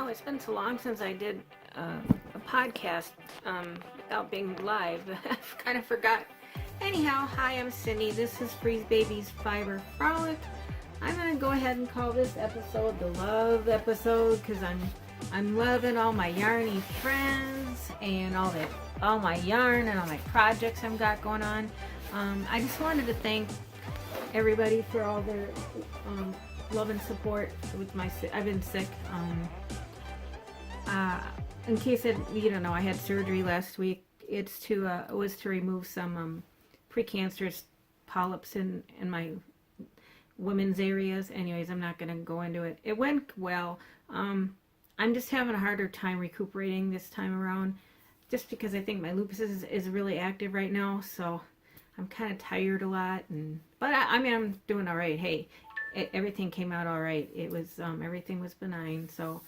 Oh, it's been so long since I did a podcast without being live. I've kind of forgot. Anyhow, hi, I'm Cindy. This is Freezebabee's Fibre Frolic. I'm gonna go ahead and call this episode the love episode because I'm loving all my yarny friends and all my yarn and all my projects I've got going on. I just wanted to thank everybody for all their love and support with my. I've been sick. In case you don't know, I had surgery last week. It was to remove some precancerous polyps in my women's areas. Anyways, I'm not going to go into it. It went well. I'm just having a harder time recuperating this time around, just because I think my lupus is really active right now. So I'm kind of tired a lot, but I mean I'm doing all right. Hey, everything came out all right. It was everything was benign, so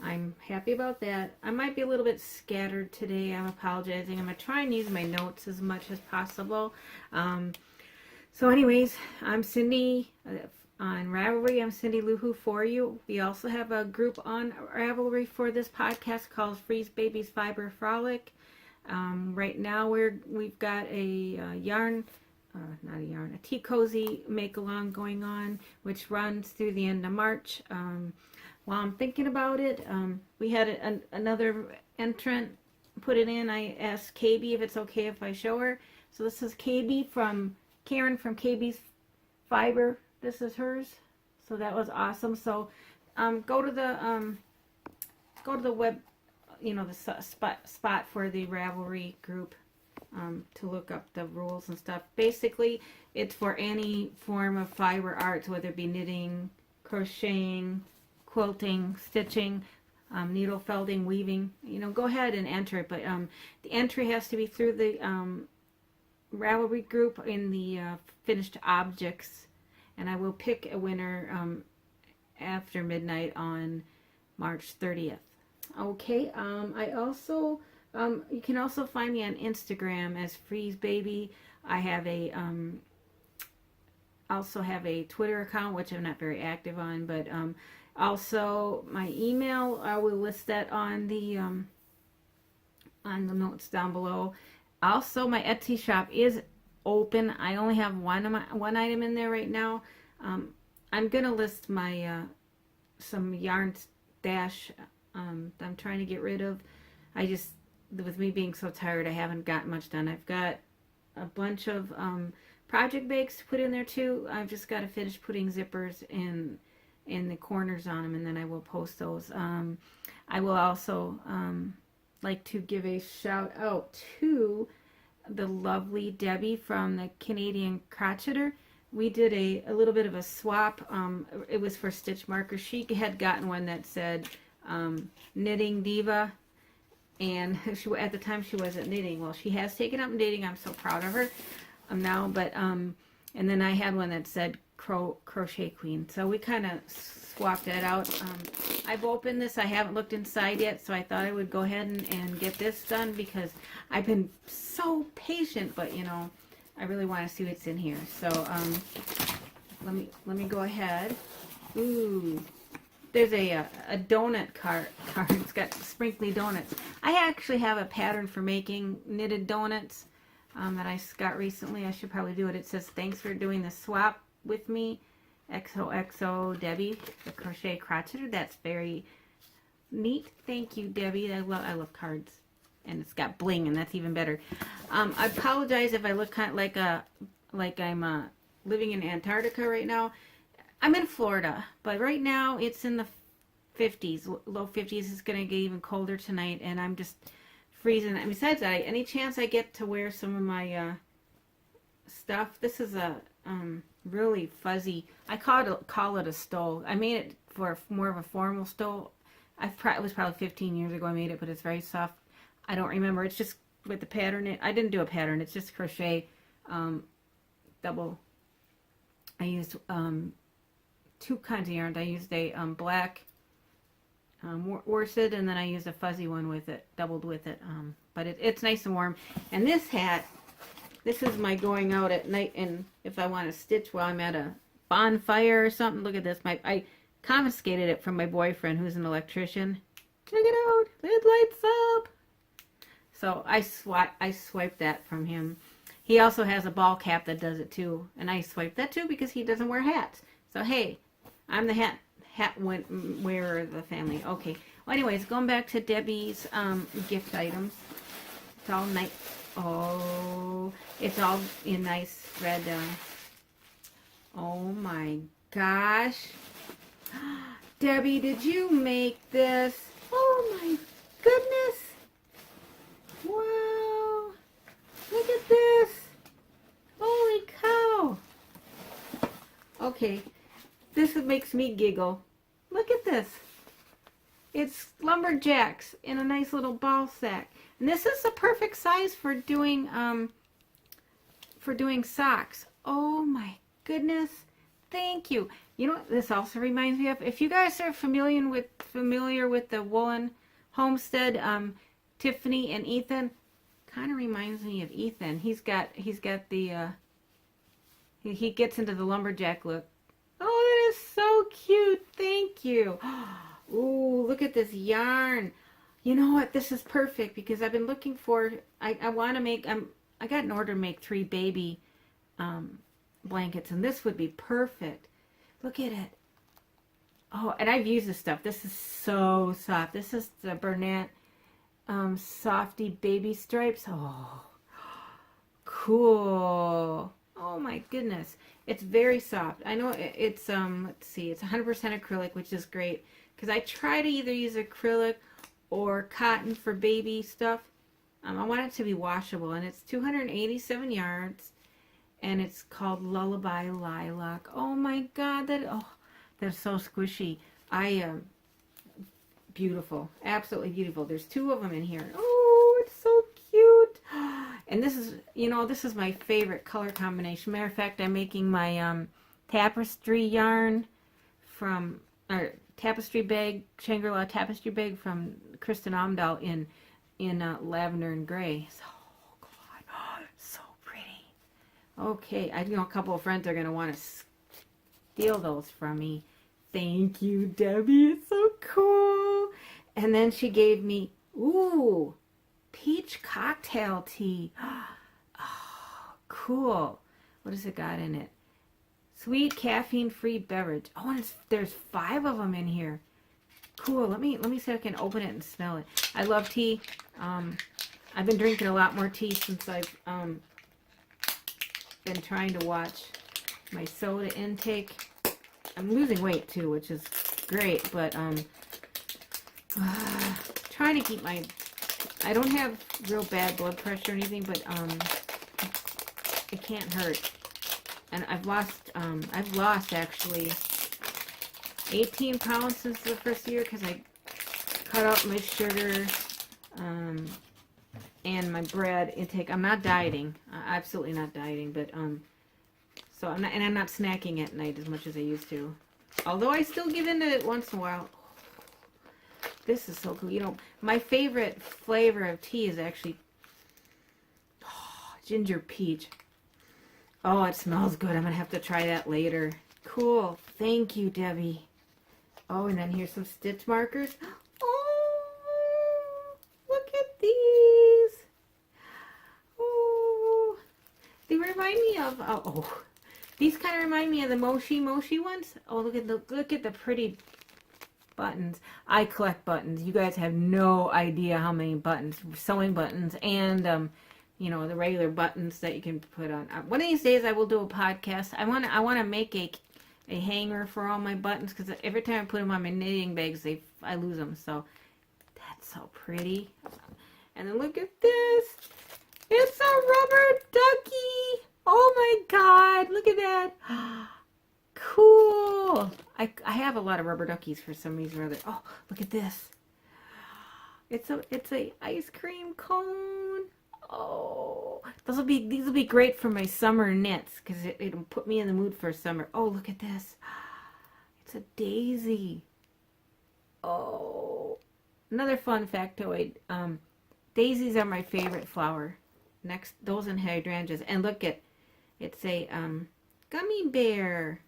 I'm happy about that. I might be a little bit scattered today. I'm apologizing. I'm going to try and use my notes as much as possible. So anyways, I'm Cindy on Ravelry. I'm Cindy Loohoo for you. We also have a group on Ravelry for this podcast called Freezebabee's Fibre Frolic. Right now we've got a tea cozy make along going on, which runs through the end of March. While I'm thinking about it, we had another entrant put it in. I asked KB if it's okay if I show her. So this is Karen from KBs Fiber. This is hers. So that was awesome. So go to the web, the spot for the Ravelry group to look up the rules and stuff. Basically, it's for any form of fiber arts, whether it be knitting, crocheting, quilting, stitching, needle felting, weaving. Go ahead and enter it, but the entry has to be through the Ravelry group in the finished objects, and I will pick a winner after midnight on March 30th. Okay, I also you can also find me on Instagram as Freezebabee. I have also have a Twitter account, which I'm not very active on, but also my email, I will list that on the notes down below. Also, my Etsy shop is open. I only have one item in there right now. I'm gonna list my some yarn stash I'm trying to get rid of. With me being so tired, I haven't got much done. I've got a bunch of project bakes to put in there too. I've just got to finish putting zippers in the corners on them, and then I will post those. I will also like to give a shout out to the lovely Debbie from the Canadian Crocheter. We did a little bit of a swap. It was for stitch markers. She had gotten one that said Knitting Diva, and at the time she wasn't knitting. Well, she has taken up knitting. I'm so proud of her now. But and then I had one that said Crochet Queen. So we kind of swapped that out. I've opened this. I haven't looked inside yet, so I thought I would go ahead and get this done because I've been so patient. But I really want to see what's in here. So let me go ahead. Ooh. There's a donut card. It's got sprinkly donuts. I actually have a pattern for making knitted donuts that I got recently. I should probably do it. It says, "Thanks for doing the swap with me. XOXO Debbie, the Crochet Crocheter." That's very neat. Thank you, Debbie. I love cards. And it's got bling, and that's even better. I apologize if I look kind of like I'm living in Antarctica right now. I'm in Florida, but right now it's in the 50s, low 50s. It's going to get even colder tonight, and I'm just freezing. And besides that, any chance I get to wear some of my stuff, this is a really fuzzy, I call it a stole. I made it for more of a formal stole. It was probably 15 years ago I made it, but it's very soft. I don't remember. It's just with the pattern. I didn't do a pattern. It's just crochet double. I used two kinds of yarns. I used a black worsted, and then I used a fuzzy one with it, doubled with it. But it's nice and warm. And this hat, this is my going out at night, and if I want to stitch while I'm at a bonfire or something. Look at this. I confiscated it from my boyfriend, who's an electrician. Check it out. It lights up. So I swiped that from him. He also has a ball cap that does it too. And I swiped that too because he doesn't wear hats. So hey, I'm the hat wearer of the family. Okay. Well, anyways, going back to Debbie's gift items. It's all nice. Oh, it's all in nice red. Oh my gosh. Debbie, did you make this? Oh my goodness. Wow. Look at this. Holy cow. Okay. This makes me giggle. Look at this. It's lumberjacks in a nice little ball sack. And this is the perfect size for doing socks. Oh my goodness. Thank you. You know what this also reminds me of? If you guys are familiar with the Woolen Homestead, Tiffany and Ethan, kind of reminds me of Ethan. He's got the he gets into the lumberjack look. Oh, that is so cute. Thank you. Ooh, look at this yarn. You know what? This is perfect because I've been looking for, I want to make, I got an order to make 3 baby blankets, and this would be perfect. Look at it. Oh, and I've used this stuff. This is so soft. This is the Bernat Softy Baby Stripes. Oh, cool. Oh my goodness. It's very soft. I know it's, let's see, it's 100% acrylic, which is great because I try to either use acrylic or cotton for baby stuff. I want it to be washable, and it's 287 yards. And it's called Lullaby Lilac. Oh my God, that's so squishy. Beautiful, absolutely beautiful. There's 2 of them in here. Oh, it's so cute. And this is, this is my favorite color combination. Matter of fact, I'm making my tapestry yarn from, or tapestry bag, Shangri-La tapestry bag from Kristen Amdahl in lavender and gray. So, oh God, so pretty. Okay, I know a couple of friends are going to want to steal those from me. Thank you, Debbie. It's so cool. And then she gave me, ooh, peach cocktail tea. Oh, cool. What has it got in it? Sweet caffeine-free beverage. Oh, and there's 5 of them in here. Cool. Let me see if I can open it and smell it. I love tea. I've been drinking a lot more tea since I've been trying to watch my soda intake. I'm losing weight too, which is great, but trying to keep my, I don't have real bad blood pressure or anything, but it can't hurt. And I've lost actually 18 pounds since the first year because I cut out my sugar and my bread intake. I'm not dieting, absolutely not dieting, but so I'm not snacking at night as much as I used to. Although I still give in to it once in a while. This is so cool. My favorite flavor of tea is actually ginger peach. Oh, it smells good. I'm going to have to try that later. Cool. Thank you, Debbie. Oh, and then here's some stitch markers. Oh, look at these. Oh, they remind me of, these kind of remind me of the Moshi ones. Oh, look at the pretty buttons. I collect buttons. You guys have no idea how many buttons, sewing buttons, and the regular buttons that you can put on. One of these days, I will do a podcast. I want to make a hanger for all my buttons because every time I put them on my knitting bags, I lose them. So that's so pretty. And then look at this. It's a rubber ducky. Oh my God! Look at that. Cool. I have a lot of rubber duckies for some reason or other. Oh, look at this. It's a ice cream cone. Oh, these will be great for my summer knits because it'll put me in the mood for summer. Oh, look at this. It's a daisy. Oh, another fun factoid. Daisies are my favorite flower. Next, those and hydrangeas. And look at, it's a gummy bear.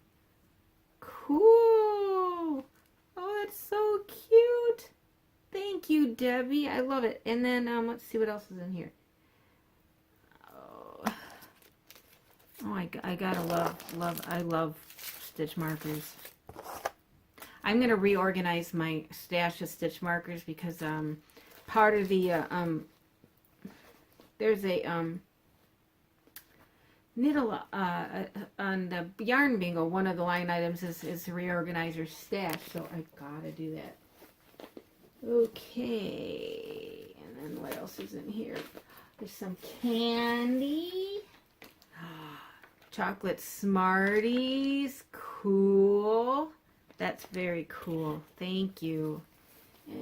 Cool. Oh, that's so cute. Thank Thank you, Debbie. I love it. And then let's see what else is in here. I gotta love stitch markers. I'm gonna reorganize my stash of stitch markers because part of the there's a on the yarn bingo, one of the line items is reorganize your stash, so I gotta do that. Okay, and then what else is in here? There's some candy. Chocolate Smarties. Cool. That's very cool. Thank you. Yeah.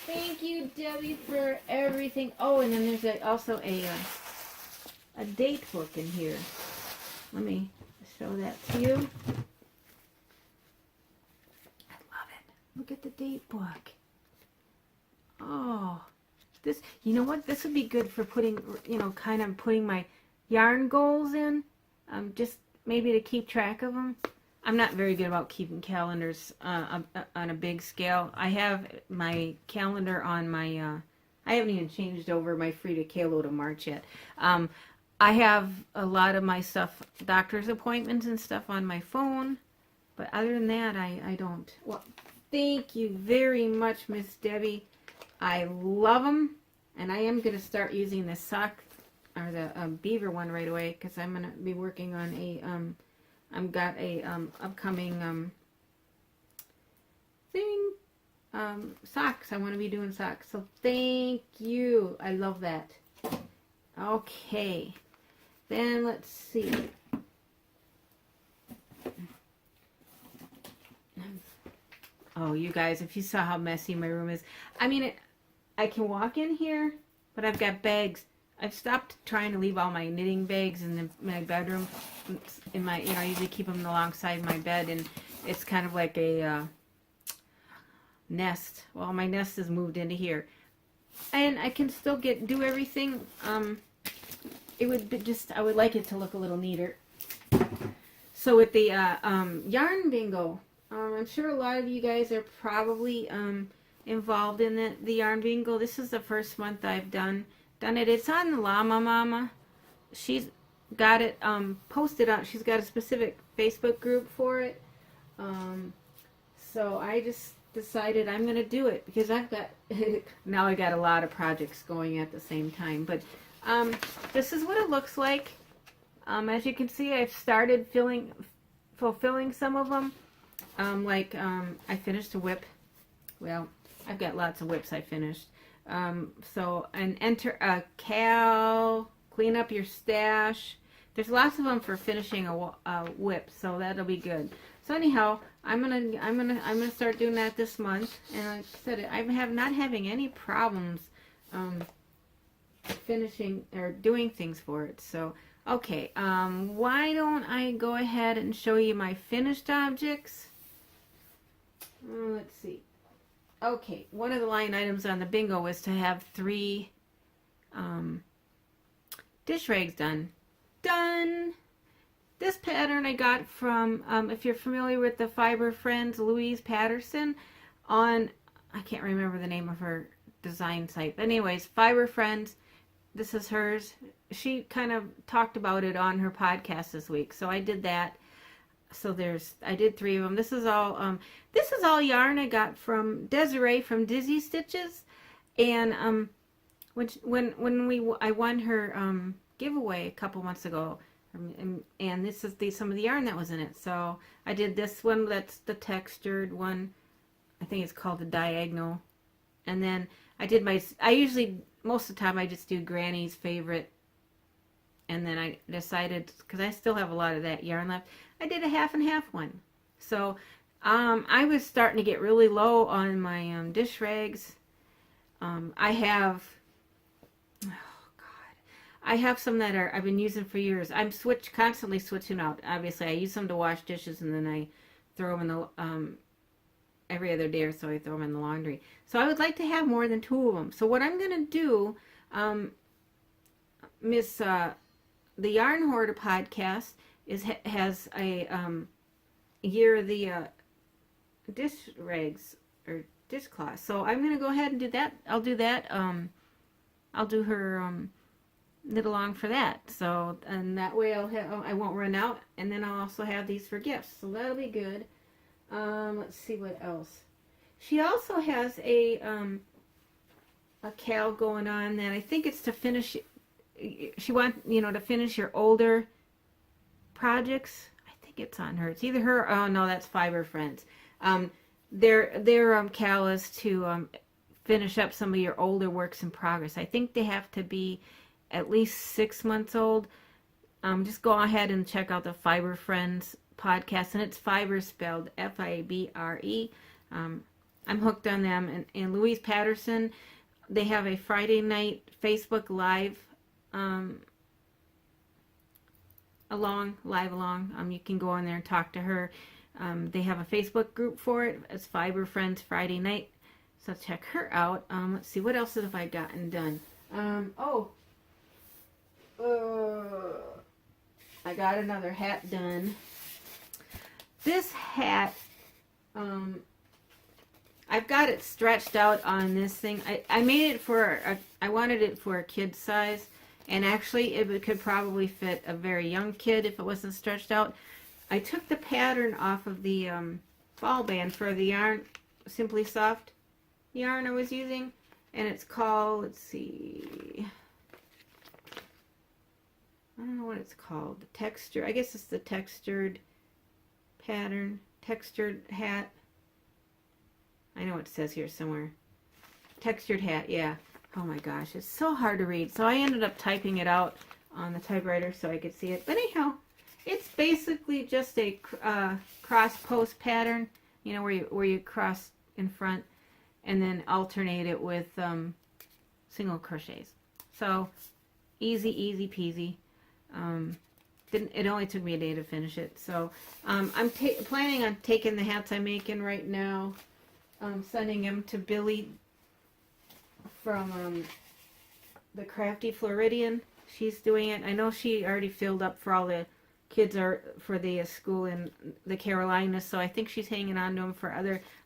Thank you, Debbie, for everything. Oh, and then there's also a date book in here. Let me show that to you. I love it. Look at the date book. Oh, this, you know what? This would be good for putting, kind of putting my yarn goals in, just maybe to keep track of them. I'm not very good about keeping calendars on a big scale. I have my calendar on my, I haven't even changed over my free to Kalo to March yet. I have a lot of my stuff, doctor's appointments and stuff on my phone, but other than that, I don't. Well, thank you very much, Miss Debbie. I love them, and I am going to start using the sock or the beaver one right away because I'm going to be working on a, I've got a upcoming thing, socks. I want to be doing socks. So thank you. I love that. Okay. Then let's see. Oh, you guys, if you saw how messy my room is. I mean, I can walk in here, but I've got bags. I've stopped trying to leave all my knitting bags in my bedroom. In my, I usually keep them alongside my bed, and it's kind of like a nest. Well, my nest is moved into here, and I can still do everything. It would be I would like it to look a little neater. So with the yarn bingo, I'm sure a lot of you guys are probably involved in the yarn bingo. This is the first month I've done it. It's on Llama Mama. She's got it posted on. She's got a specific Facebook group for it. So I just decided I'm going to do it because I've got now I got a lot of projects going at the same time. But this is what it looks like. As you can see, I've started fulfilling some of them. I finished a whip. Well, I've got lots of whips I finished. And enter a cal, clean up your stash. There's lots of them for finishing a whip, so that'll be good. So anyhow, I'm gonna start doing that this month. And like I said, I'm not having any problems finishing or doing things for it. So okay, why don't I go ahead and show you my finished objects? Let's see. Okay, one of the line items on the bingo was to have 3 dish rags done. Done! This pattern I got from, if you're familiar with the Fibre Friends, Louise Patterson, on, I can't remember the name of her design site. But anyways, Fibre Friends, this is hers. She kind of talked about it on her podcast this week, so I did that. So I did 3 of them. This is all yarn I got from Desiree from Dizzystitches, and I won her giveaway a couple months ago, and this is some of the yarn that was in it. So I did this one. That's the textured one. I think it's called the diagonal, and then I usually most of the time I just do Granny's favorite. And then I decided, because I still have a lot of that yarn left, I did a half and half one. So I was starting to get really low on my dish rags. I have some that I've been using for years. I'm constantly switching out. Obviously, I use them to wash dishes, and then I throw them in the every other day or so. I throw them in the laundry. So I would like to have more than 2 of them. So what I'm going to do, the Yarn Hoarder podcast has a year of the dish rags or dishcloth. So I'm going to go ahead and do that. I'll do that. I'll do her knit along for that. So, and that way I won't run out. And then I'll also have these for gifts. So that'll be good. Let's see what else. She also has a cal going on that I think it's to finish. She wants, to finish your older projects. I think it's on her. It's either her. Oh no, that's Fibre Friends. Their cal is to finish up some of your older works in progress. I think they have to be at least 6 months old. Just go ahead and check out the Fibre Friends podcast, and it's Fibre spelled Fibre. I'm hooked on them. And Louise Patterson, they have a Friday night Facebook live along. You can go on there and talk to her. They have a Facebook group for it. It's Fibre Friends Friday night. So check her out. Let's see, what else have I gotten done? I got another hat done. This hat, I've got it stretched out on this thing. I made it I wanted it for a kid's size, and actually it could probably fit a very young kid if it wasn't stretched out. I took the pattern off of the ball band for the yarn, Simply Soft yarn I was using, and it's called, let's see, I don't know what it's called. The texture, I guess it's the textured pattern, textured hat. I know it says here somewhere. Textured hat, yeah. Oh my gosh, it's so hard to read. So I ended up typing it out on the typewriter so I could see it. But anyhow, it's basically just a cross post pattern, where you cross in front and then alternate it with single crochets. So easy peasy. It only took me a day to finish it. So I'm planning on taking the hats I'm making right now, sending them to Billy from the Crafty Floridian. She's doing it. I know she already filled up for all the kids for the school in the Carolinas, so I think she's hanging on to them for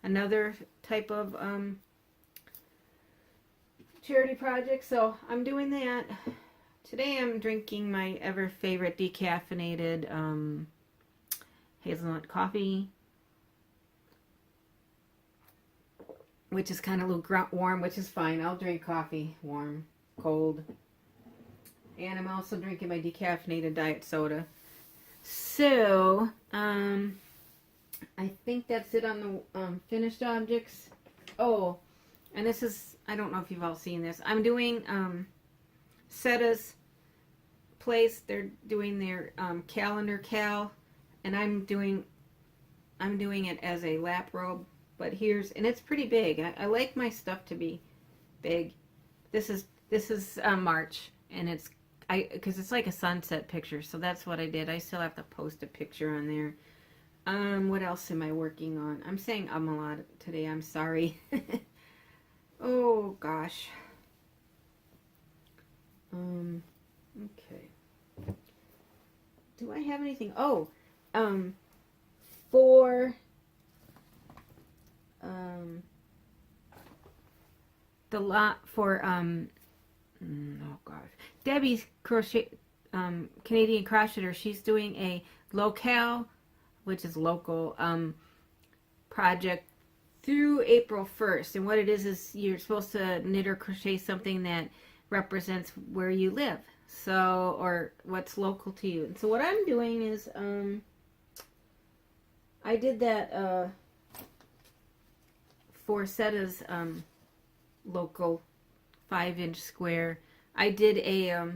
another type of charity project. So I'm doing that. Today I'm drinking my ever favorite decaffeinated hazelnut coffee, which is kind of a little warm, which is fine. I'll drink coffee warm, cold. And I'm also drinking my decaffeinated diet soda. So, I think that's it on the finished objects. Oh, and this is, I don't know if you've all seen this. I'm doing Setta's place. They're doing their calendar cal, and I'm doing it as a lap robe. But and it's pretty big. I like my stuff to be big. This is March, and because it's like a sunset picture, so that's what I did. I still have to post a picture on there. What else am I working on? I'm saying a lot today. I'm sorry. Oh gosh. Okay. Do I have anything? Oh, for the lot for oh gosh, Debbie's crochet, Canadian Crocheter. She's doing a locale, which is local, project through April 1st. And what it is you're supposed to knit or crochet something that represents where you live, so, or what's local to you. And so what I'm doing is I did that for Setta's local 5-inch square. I did a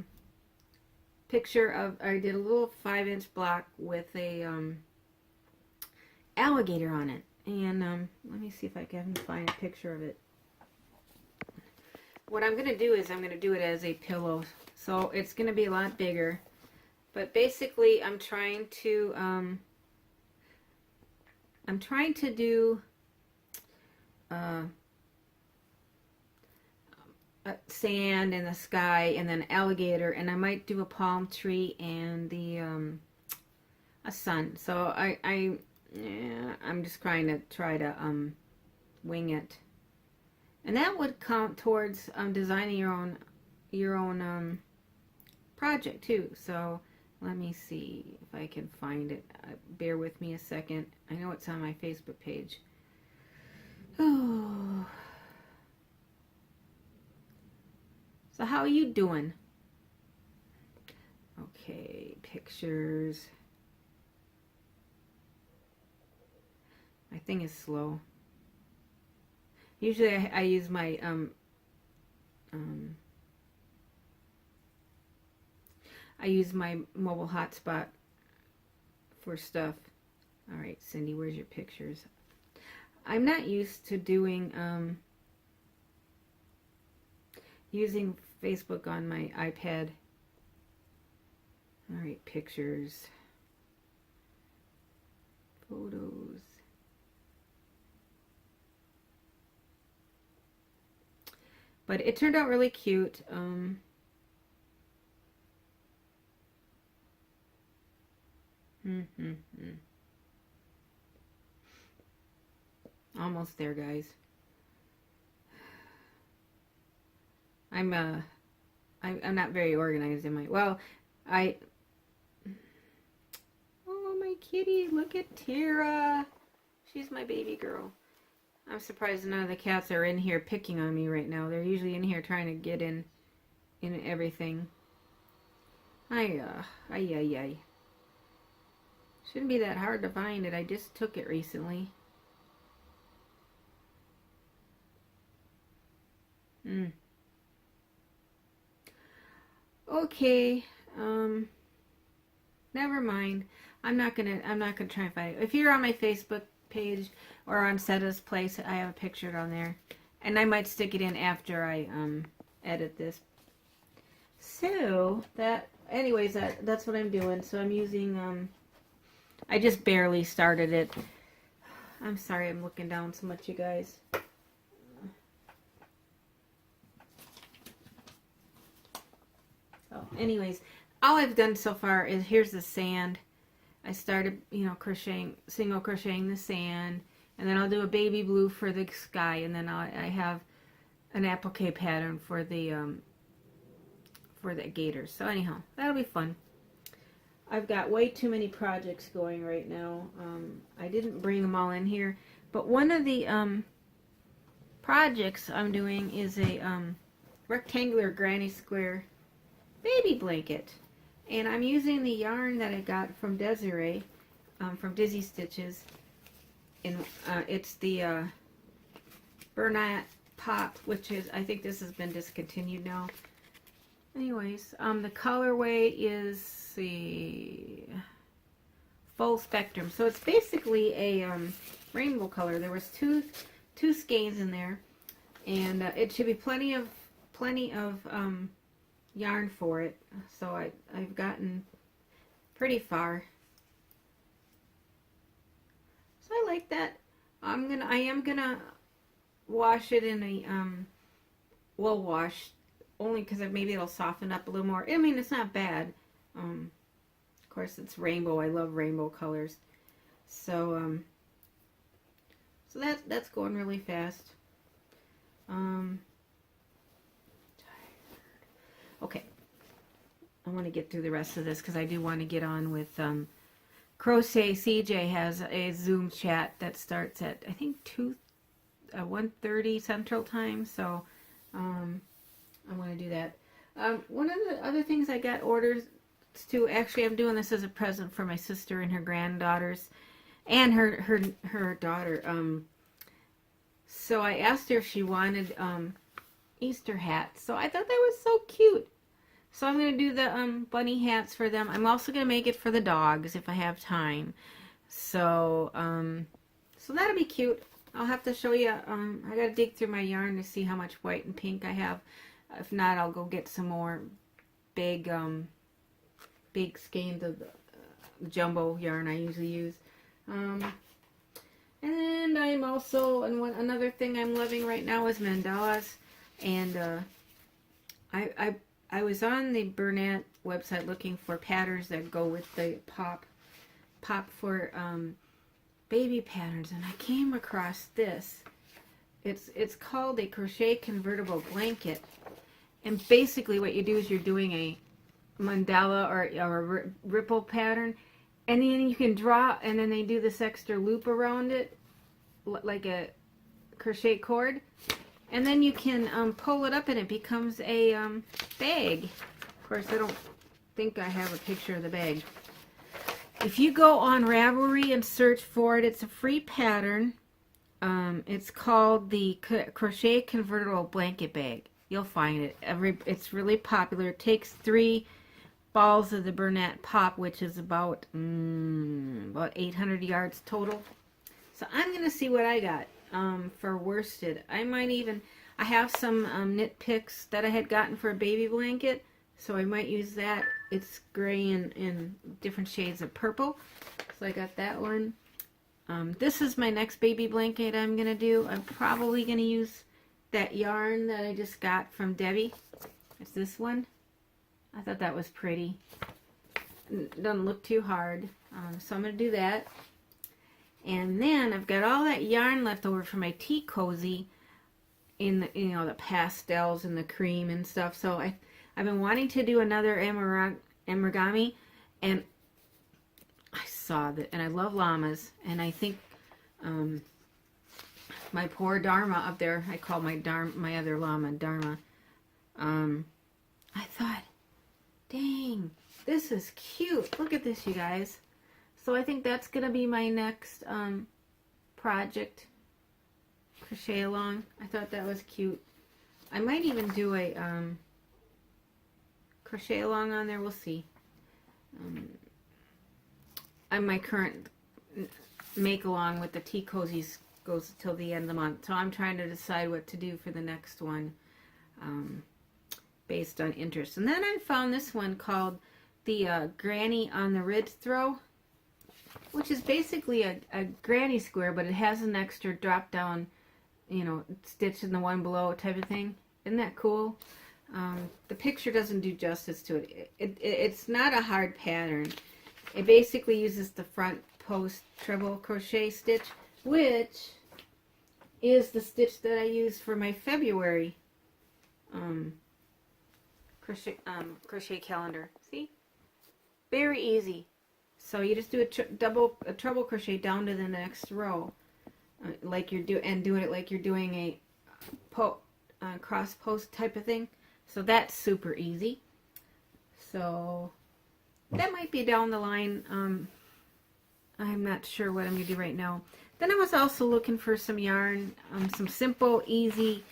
picture of, I did a little 5-inch block with a alligator on it. And let me see if I can find a picture of it. What I'm going to do is I'm going to do it as a pillow. So it's going to be a lot bigger. But basically I'm trying to do sand in the sky, and then alligator, and I might do a palm tree and the a sun. So I'm just trying to wing it And that would count towards designing your own project too. So let me see if I can find it. Bear with me a second. I know it's on my Facebook page. Oh. So how are you doing? Okay, pictures. My thing is slow. Usually I use my I use my mobile hotspot for stuff. All right, Cindy, where's your pictures? I'm not used to doing using Facebook on my iPad. All right, pictures, photos. But it turned out really cute. Almost there, guys. I'm not very organized in my, well, oh, my kitty, look at Tara. She's my baby girl. I'm surprised none of the cats are in here picking on me right now. They're usually in here trying to get in everything. Ay. Shouldn't be that hard to find it. I just took it recently. Okay. Never mind. I'm not gonna try and find it. If you're on my Facebook page or on Setta's Place, I have a picture on there, and I might stick it in after I edit this. So anyways, that's what I'm doing. So I'm using I just barely started it. I'm sorry I'm looking down so much, you guys. So anyways, all I've done so far is, here's the sand. I started, single crocheting the sand, and then I'll do a baby blue for the sky, and then I have an applique pattern for the gators. So anyhow, that'll be fun. I've got way too many projects going right now. I didn't bring them all in here, but one of the projects I'm doing is a rectangular granny square baby blanket. And I'm using the yarn that I got from Desiree, from Dizzystitches. And it's the Bernat Pop, which is, I think this has been discontinued now. Anyways, the colorway is the full spectrum. So it's basically a rainbow color. There was two skeins in there. And it should be plenty of yarn for it, so I've gotten pretty far. So I like that. I am gonna wash it in a well wash, only because maybe it'll soften up a little more. I mean, it's not bad. Of course, it's rainbow. I love rainbow colors. So so that's going really fast. Okay, I want to get through the rest of this because I do want to get on with Crochet. CJ has a Zoom chat that starts at, I think, 1:30 Central Time, so I want to do that. One of the other things I got orders to, actually I'm doing this as a present for my sister and her granddaughters and her daughter. So I asked her if she wanted Easter hats. So I thought that was so cute. So I'm going to do the bunny hats for them. I'm also going to make it for the dogs if I have time. So so that'll be cute. I'll have to show you. I got to dig through my yarn to see how much white and pink I have. If not, I'll go get some more big skeins of jumbo yarn I usually use. And I'm also, and another thing I'm loving right now is mandalas. And I was on the Bernat website looking for patterns that go with the pop for baby patterns, and I came across this. It's called a crochet convertible blanket. And basically what you do is you're doing a mandala or a ripple pattern, and then you can draw, and then they do this extra loop around it like a crochet cord, and then you can pull it up and it becomes a bag. Of course, I don't think I have a picture of the bag. If you go on Ravelry and search for it, it's a free pattern. It's called the Crochet Convertible Blanket Bag. You'll find it. It's really popular. It takes 3 balls of the Bernat Pop, which is about 800 yards total. So I'm going to see what I got for worsted. I have some knit picks that I had gotten for a baby blanket, so I might use that. It's gray and in different shades of purple. So I got that one. This is my next baby blanket I'm going to do. I'm probably going to use that yarn that I just got from Debbie. It's this one. I thought that was pretty. It doesn't look too hard. So I'm going to do that. And then I've got all that yarn left over from my tea cozy in the, the pastels and the cream and stuff. So I've been wanting to do another origami, and I saw that, and I love llamas, and I think my poor Dharma up there, I call my other llama Dharma. I thought, dang, this is cute. Look at this, you guys. So I think that's gonna be my next project, crochet along. I thought that was cute. I might even do a crochet along on there. We'll see. My current make along with the tea cozies goes till the end of the month, so I'm trying to decide what to do for the next one based on interest. And then I found this one called the Granny on the Ridge Throw, which is basically a granny square, but it has an extra drop down, stitch in the one below type of thing. Isn't that cool? The picture doesn't do justice to it. It's not a hard pattern. It basically uses the front post treble crochet stitch, which is the stitch that I used for my February crochet calendar. See? Very easy. So you just do a treble crochet down to the next row, like you're doing it like you're doing a cross post type of thing. So that's super easy. So that might be down the line. I'm not sure what I'm going to do right now. Then I was also looking for some yarn, some simple, easy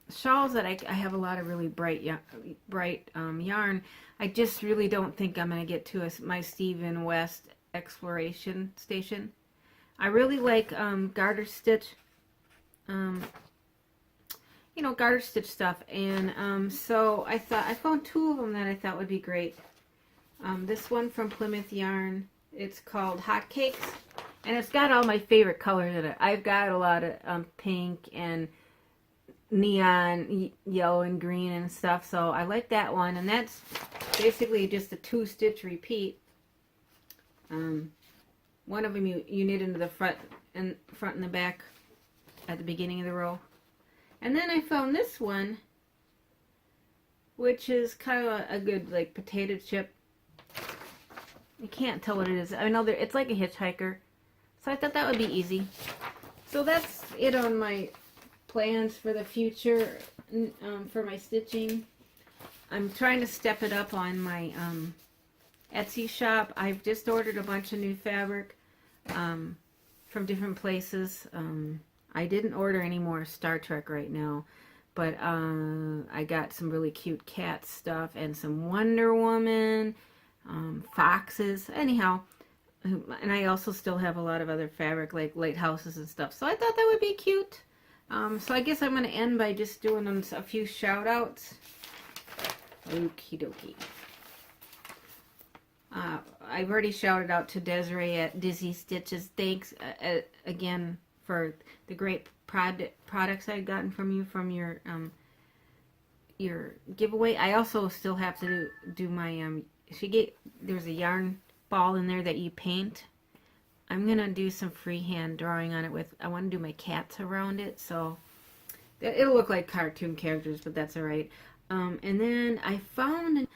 shawls that I have a lot of really bright yarn. I just really don't think I'm going to get to my Stephen West exploration station. I really like garter stitch, garter stitch stuff. And so I found 2 of them that I thought would be great. This one from Plymouth Yarn, it's called Hotcakes, and it's got all my favorite colors in it. I've got a lot of pink and neon yellow and green and stuff, so I like that one. And that's basically just a 2-stitch repeat. One of them you knit into the front and the back at the beginning of the row. And then I found this one, which is kind of a good like potato chip. You can't tell what it is. I know it's like a hitchhiker, so I thought that would be easy. So that's it on my plans for the future for my stitching. I'm trying to step it up on my Etsy shop. I've just ordered a bunch of new fabric from different places. I didn't order any more Star Trek right now, but I got some really cute cat stuff and some Wonder Woman, foxes. Anyhow, and I also still have a lot of other fabric like lighthouses and stuff. So I thought that would be cute. So I guess I'm going to end by just doing them a few shout outs. Okie dokie. I've already shouted out to Desiree at Dizzystitches. Thanks again for the great products I've gotten from you from your giveaway. I also still have to do my there's a yarn ball in there that you paint I'm going to do some freehand drawing on it with, I want to do my cats around it, so it'll look like cartoon characters, but that's alright. And then I found,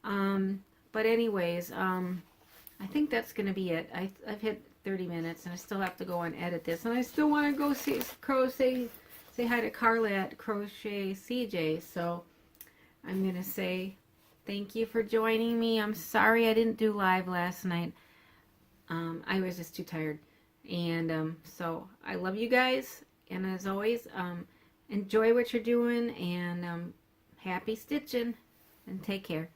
but anyways, I think that's going to be it. I've hit 30 minutes, and I still have to go and edit this, and I still want to go say hi to Carla at Crochet CJ, so I'm going to say thank you for joining me. I'm sorry I didn't do live last night. I was just too tired. And so I love you guys. And as always, enjoy what you're doing. And happy stitching. And take care.